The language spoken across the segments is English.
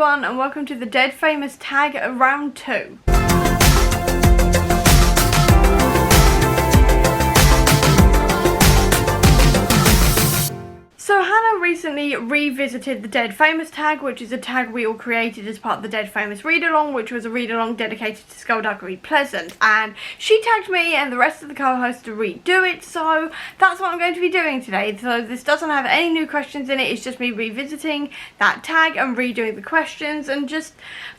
everyone and welcome to the Dead Famous Tag Round 2. So Hannah recently revisited the Dead Famous tag, which is a tag we all created as part of the Dead Famous read-along, which was a read-along dedicated to Skullduggery Pleasant, and she tagged me and the rest of the co-hosts to redo it, so that's what I'm going to be doing today. So this doesn't have any new questions in it, it's just me revisiting that tag and redoing the questions and just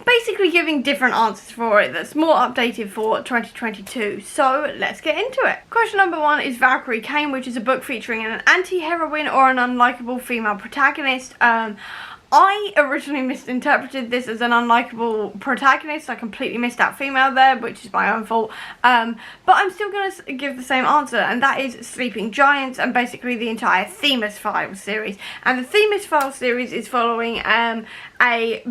basically giving different answers for it that's more updated for 2022. So let's get into it. Question number 1 is Valkyrie Kane, which is a book featuring an anti-heroine or an unlikable female protagonist. I originally misinterpreted this as an unlikable protagonist. I completely missed out female there, which is my own fault. But I'm still going to give the same answer, and that is Sleeping Giants and basically the entire Themis Files series. And the Themis Files series is following a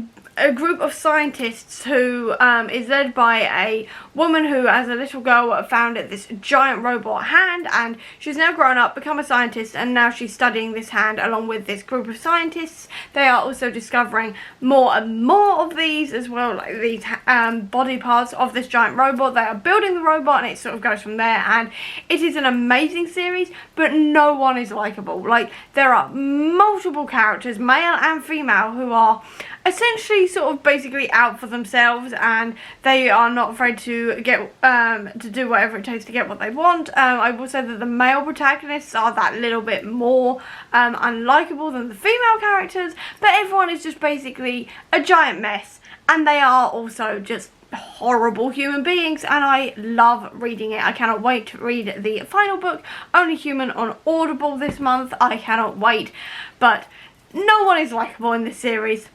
group of scientists who is led by a woman who, as a little girl, found this giant robot hand, and she's now grown up, become a scientist, and now she's studying this hand along with this group of scientists. They are also discovering more and more of these as well, like these body parts of this giant robot. They are building the robot and it sort of goes from there, and it is an amazing series, but no one is likable. Like, there are multiple characters, male and female, who are essentially sort of basically out for themselves, and they are not afraid to get to do whatever it takes to get what they want. I will say that the male protagonists are that little bit more unlikable than the female characters, but everyone is just basically a giant mess, and they are also just horrible human beings, and I love reading it. I cannot wait to read the final book, Only Human, on Audible this month. I cannot wait, but no one is likable in this series.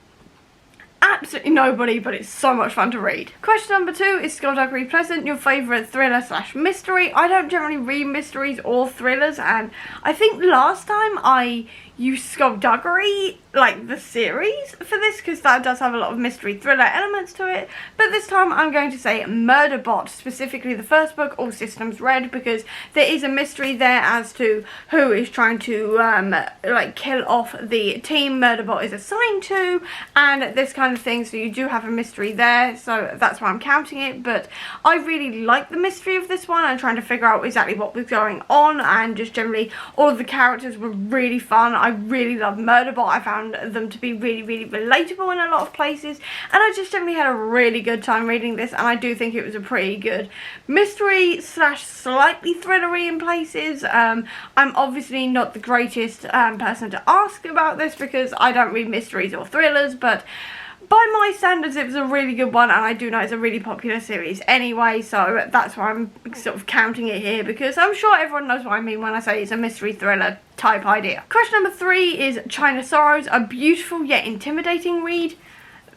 Absolutely nobody, but it's so much fun to read. Question number 2 is Skullduggery Pleasant, your favourite thriller / mystery. I don't generally read mysteries or thrillers, and I think last time I used Skullduggery, like the series, for this, because that does have a lot of mystery thriller elements to it, but this time I'm going to say Murderbot, specifically the first book, All Systems Red, because there is a mystery there as to who is trying to like kill off the team Murderbot is assigned to, and this kind of thing, so you do have a mystery there, so that's why I'm counting it. But I really like the mystery of this one and trying to figure out exactly what was going on, and just generally all of the characters were really fun. I really love Murderbot. I found them to be really relatable in a lot of places, and I just generally had a really good time reading this, and I do think it was a pretty good mystery / slightly thrillery in places. I'm obviously not the greatest person to ask about this because I don't read mysteries or thrillers, but by my standards it was a really good one, and I do know it's a really popular series anyway, so that's why I'm sort of counting it here, because I'm sure everyone knows what I mean when I say it's a mystery thriller type idea. Question number 3 is China Sorrows, a beautiful yet intimidating read,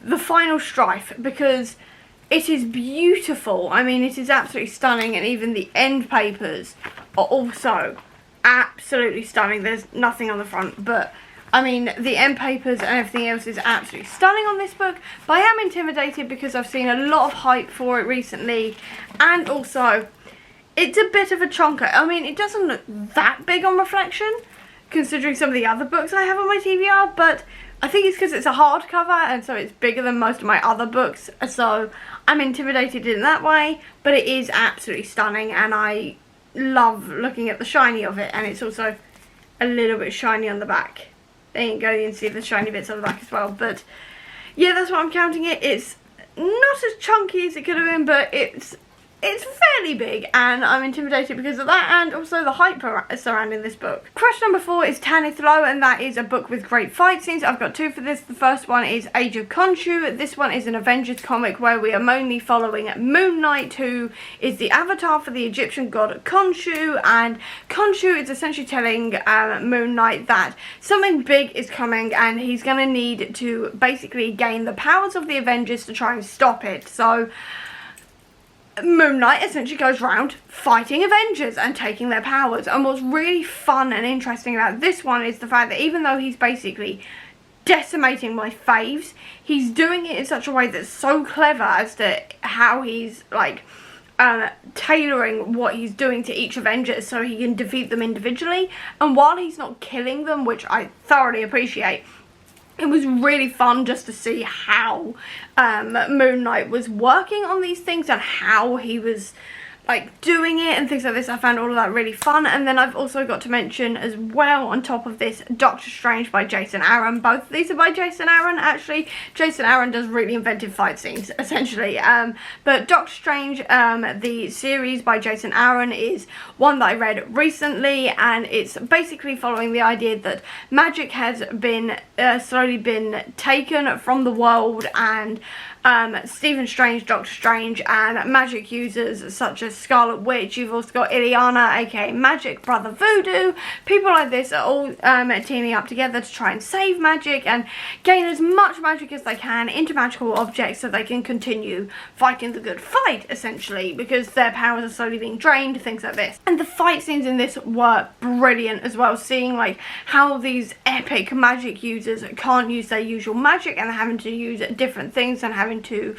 The Final Strife, because it is beautiful. I mean, it is absolutely stunning, and even the end papers are also absolutely stunning. There's nothing on the front, but I mean, the end papers and everything else is absolutely stunning on this book, but I am intimidated because I've seen a lot of hype for it recently, and also it's a bit of a chonker. I mean, it doesn't look that big on reflection, considering some of the other books I have on my TBR, but I think it's because it's a hardcover, and so it's bigger than most of my other books, so I'm intimidated in that way, but it is absolutely stunning, and I love looking at the shiny of it, and it's also a little bit shiny on the back. There you go, you can see the shiny bits on the back as well, but yeah, that's what I'm counting it. It's not as chunky as it could have been, but it's fairly big, and I'm intimidated because of that, and also the hype surrounding this book. Question number 4 is Tanith Low, and that is a book with great fight scenes. I've got 2 for this. The first one is Age of Khonshu. This one is an Avengers comic where we are mainly following Moon Knight, who is the avatar for the Egyptian god Khonshu, and Khonshu is essentially telling Moon Knight that something big is coming, and he's going to need to basically gain the powers of the Avengers to try and stop it. So Moon Knight essentially goes around fighting Avengers and taking their powers, and what's really fun and interesting about this one is the fact that even though he's basically decimating my faves, he's doing it in such a way that's so clever as to how he's like tailoring what he's doing to each Avenger so he can defeat them individually, and while he's not killing them, which I thoroughly appreciate, it was really fun just to see how Moon Knight was working on these things and how he was like doing it and things like this. I found all of that really fun. And then I've also got to mention as well, on top of this, Doctor Strange by Jason Aaron. Both of these are by Jason Aaron, actually. Jason Aaron does really inventive fight scenes, essentially. But Doctor Strange, the series by Jason Aaron, is one that I read recently, and it's basically following the idea that magic has been slowly been taken from the world, and Stephen Strange, Doctor Strange, and magic users such as Scarlet Witch. You've also got Ileana, aka Magic, Brother Voodoo. People like this are all teaming up together to try and save magic and gain as much magic as they can into magical objects so they can continue fighting the good fight, essentially, because their powers are slowly being drained, things like this. And the fight scenes in this were brilliant as well, seeing like how these epic magic users can't use their usual magic and they're having to use different things and having to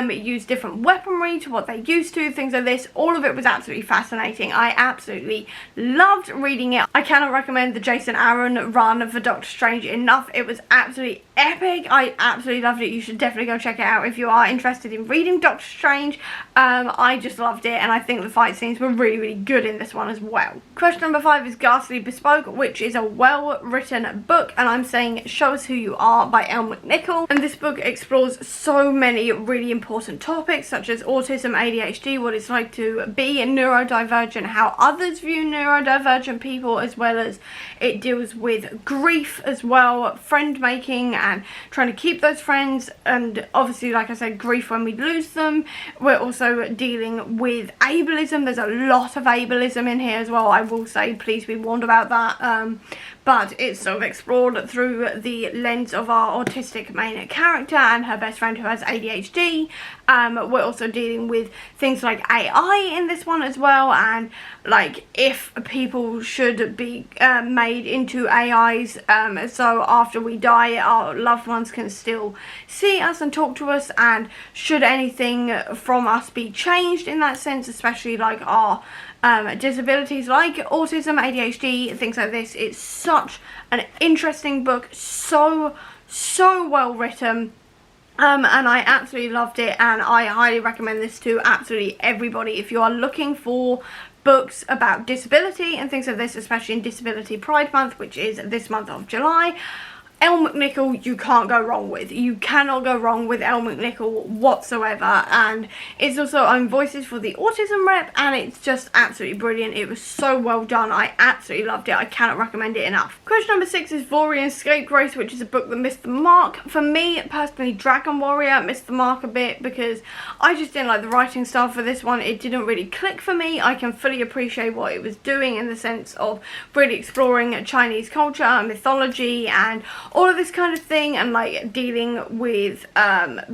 use different weaponry to what they used to, things like this. All of it was absolutely fascinating. I absolutely loved reading it. I cannot recommend the Jason Aaron run for Doctor Strange enough. It was absolutely epic. I absolutely loved it. You should definitely go check it out if you are interested in reading Doctor Strange. I just loved it, and I think the fight scenes were really, really good in this one as well. Question number 5 is Ghastly Bespoke, which is a well-written book, and I'm saying Show Us Who You Are by Elle McNichol. And this book explores so many really important topics such as autism, ADHD, what it's like to be neurodivergent, how others view neurodivergent people, as well as it deals with grief as well, friend making and trying to keep those friends, and obviously, like I said, grief when we lose them. We're also dealing with ableism. There's a lot of ableism in here as well, I will say, please be warned about that. But it's sort of explored through the lens of our autistic main character and her best friend who has ADHD. We're also dealing with things like AI in this one as well, and like if people should be made into AIs, so after we die our loved ones can still see us and talk to us, and should anything from us be changed in that sense, especially like our disabilities like autism, ADHD, things like this. It's such an interesting book, so well written, and I absolutely loved it, and I highly recommend this to absolutely everybody if you are looking for books about disability and things like this, especially in Disability Pride Month, which is this month of July. Elle McNichol you can't go wrong with. You cannot go wrong with Elle McNichol whatsoever, and it's also own voices for the autism rep, and it's just absolutely brilliant. It was so well done. I absolutely loved it. I cannot recommend it enough. Question number 6 is Vaurian's Scapegrace, which is a book that missed the mark. For me personally, Dragon Warrior missed the mark a bit because I just didn't like the writing style for this one. It didn't really click for me. I can fully appreciate what it was doing in the sense of really exploring Chinese culture and mythology and all of this kind of thing, and like dealing with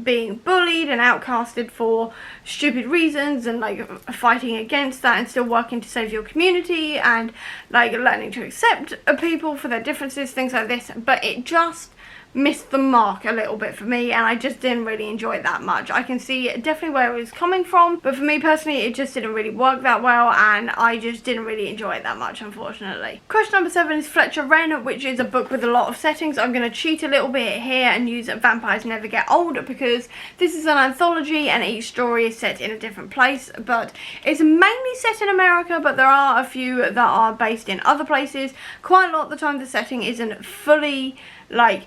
being bullied and outcasted for stupid reasons, and like fighting against that and still working to save your community, and like learning to accept people for their differences, things like this. But it just missed the mark a little bit for me, and I just didn't really enjoy it that much. I can see definitely where it was coming from, but for me personally it just didn't really work that well, and I just didn't really enjoy it that much, unfortunately. Question number 7 is Fletcher Ren, which is a book with a lot of settings. I'm going to cheat a little bit here and use Vampires Never Get Old because this is an anthology and each story is set in a different place, but it's mainly set in America, but there are a few that are based in other places. Quite a lot of the time the setting isn't fully like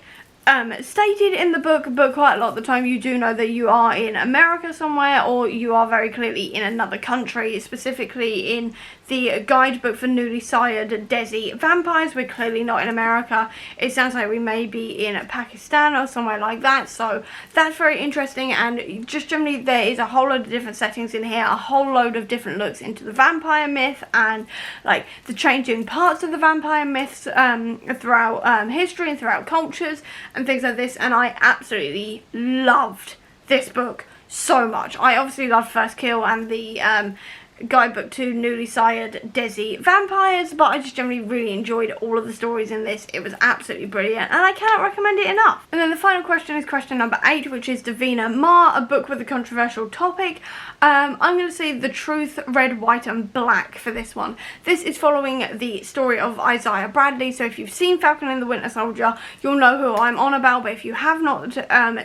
stated in the book, but quite a lot of the time you do know that you are in America somewhere, or you are very clearly in another country. Specifically in the guidebook for newly sired Desi vampires, we're clearly not in America. It sounds like we may be in Pakistan or somewhere like that, so that's very interesting. And just generally there is a whole load of different settings in here, a whole load of different looks into the vampire myth and like the changing parts of the vampire myths throughout history and throughout cultures and things like this, and I absolutely loved this book so much. I obviously loved First Kill and the Guidebook to Newly Sired Desi Vampires, but I just generally really enjoyed all of the stories in this. It was absolutely brilliant, and I cannot recommend it enough. And then the final question is question number 8, which is Davina Ma, a book with a controversial topic. I'm going to say The Truth, Red, White and Black for this one. This is following the story of Isaiah Bradley, so if you've seen Falcon and the Winter Soldier, you'll know who I'm on about, but if you have not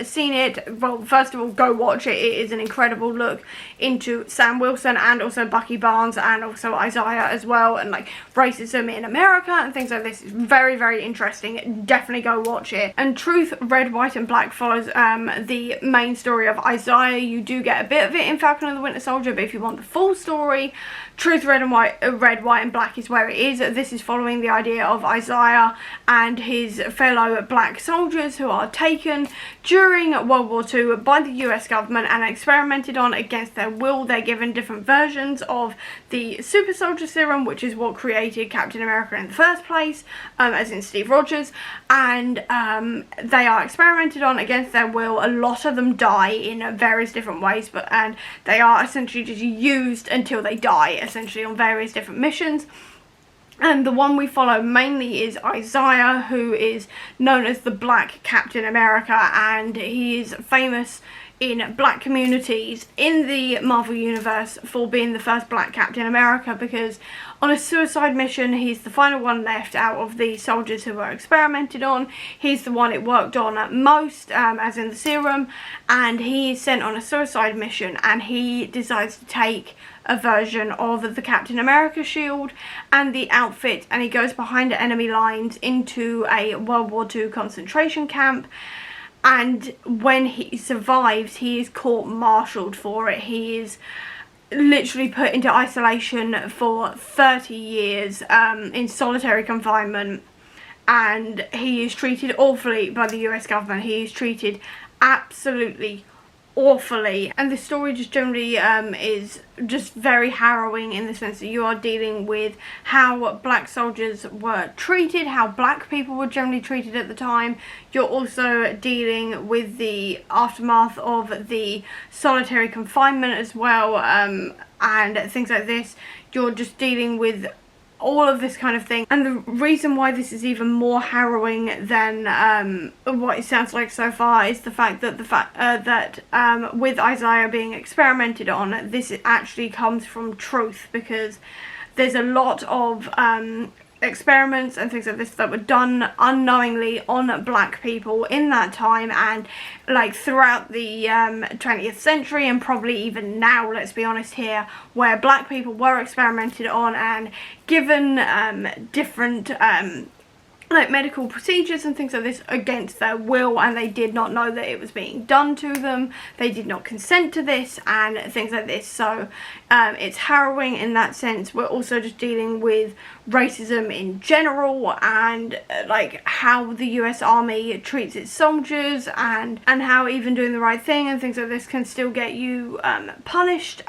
seen it, well, first of all, go watch it. It is an incredible look into Sam Wilson and also Bucky Barnes and also Isaiah as well, and like racism in America and things like this. It's very, very interesting. Definitely go watch it. And Truth, Red, White and Black follows the main story of Isaiah. You do get a bit of it in Falcon and the Winter Soldier, but if you want the full story, Truth, Red, White and Black is where it is. This is following the idea of Isaiah and his fellow black soldiers who are taken during World War II by the US government and experimented on against their will. They're given different versions of the super soldier serum, which is what created Captain America in the first place, as in Steve Rogers, and they are experimented on against their will. A lot of them die in various different ways, and they are essentially just used until they die, essentially, on various different missions. And the one we follow mainly is Isaiah, who is known as the Black Captain America, and he is famous in black communities in the Marvel Universe for being the first black Captain America, because on a suicide mission, he's the final one left out of the soldiers who were experimented on. He's the one it worked on at most, as in the serum, and he is sent on a suicide mission, and he decides to take a version of the Captain America shield and the outfit, and he goes behind the enemy lines into a World War II concentration camp. And when he survives, he is court-martialed for it. He is literally put into isolation for 30 years in solitary confinement, and he is treated awfully by the US government. He is treated absolutely awfully, and the story just generally is just very harrowing in the sense that you are dealing with how black soldiers were treated, how black people were generally treated at the time. You're also dealing with the aftermath of the solitary confinement as well, and things like this. You're just dealing with all of this kind of thing, and the reason why this is even more harrowing than what it sounds like so far is the fact that with Isaiah being experimented on, this actually comes from truth, because there's a lot of experiments and things like this that were done unknowingly on black people in that time, and like throughout the 20th century, and probably even now, let's be honest here, where black people were experimented on and given different like medical procedures and things like this against their will, and they did not know that it was being done to them. They did not consent to this and things like this. So it's harrowing in that sense. We're also just dealing with racism in general, and like how the US Army treats its soldiers, and how even doing the right thing and things like this can still get you punished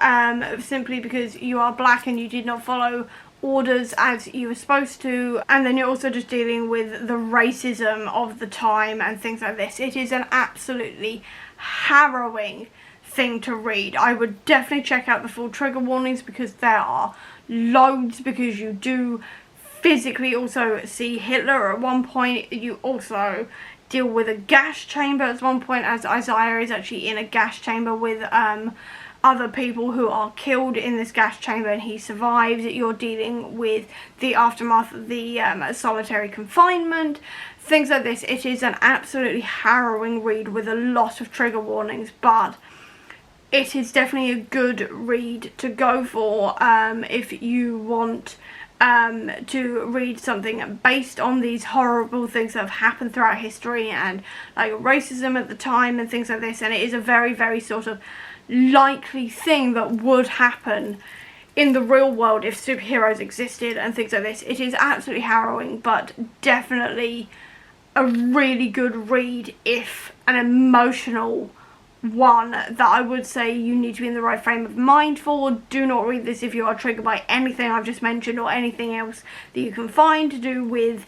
simply because you are black and you did not follow orders as you were supposed to. And then you're also just dealing with the racism of the time and things like this. It is an absolutely harrowing thing to read. I would definitely check out the full trigger warnings, because there are loads, because you do physically also see Hitler at one point. You also deal with a gas chamber at one point, as Isaiah is actually in a gas chamber with other people who are killed in this gas chamber, and he survives. You're dealing with the aftermath of the solitary confinement, things like this. It is an absolutely harrowing read with a lot of trigger warnings, but it is definitely a good read to go for if you want to read something based on these horrible things that have happened throughout history, and like racism at the time and things like this. And it is a very, very sort of likely thing that would happen in the real world if superheroes existed and things like this. It is absolutely harrowing, but definitely a really good read, if an emotional one, that I would say you need to be in the right frame of mind for. Do not read this if you are triggered by anything I've just mentioned or anything else that you can find to do with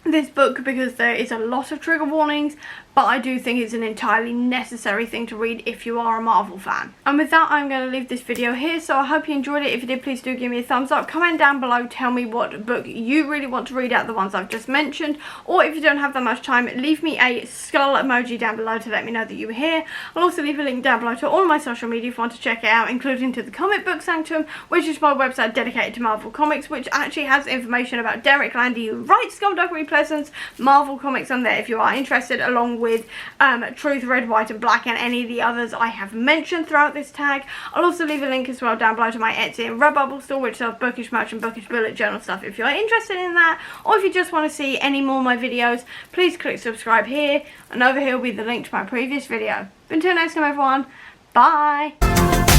this book, because there is a lot of trigger warnings, but I do think it's an entirely necessary thing to read if you are a Marvel fan. And with that, I'm going to leave this video here, so I hope you enjoyed it. If you did, please do give me a thumbs up. Comment down below, tell me what book you really want to read out of the ones I've just mentioned, or if you don't have that much time, leave me a skull emoji down below to let me know that you were here. I'll also leave a link down below to all of my social media if you want to check it out, including to the Comic Book Sanctum, which is my website dedicated to Marvel Comics, which actually has information about Derek Landy, who writes Skullduggery Pleasant's Marvel Comics on there if you are interested, along with Truth, Red, White and Black and any of the others I have mentioned throughout this tag. I'll also leave a link as well down below to my Etsy and Redbubble store, which sells bookish merch and bookish bullet journal stuff if you're interested in that, or if you just want to see any more of my videos, please click subscribe here, and over here will be the link to my previous video. But until next time everyone, bye!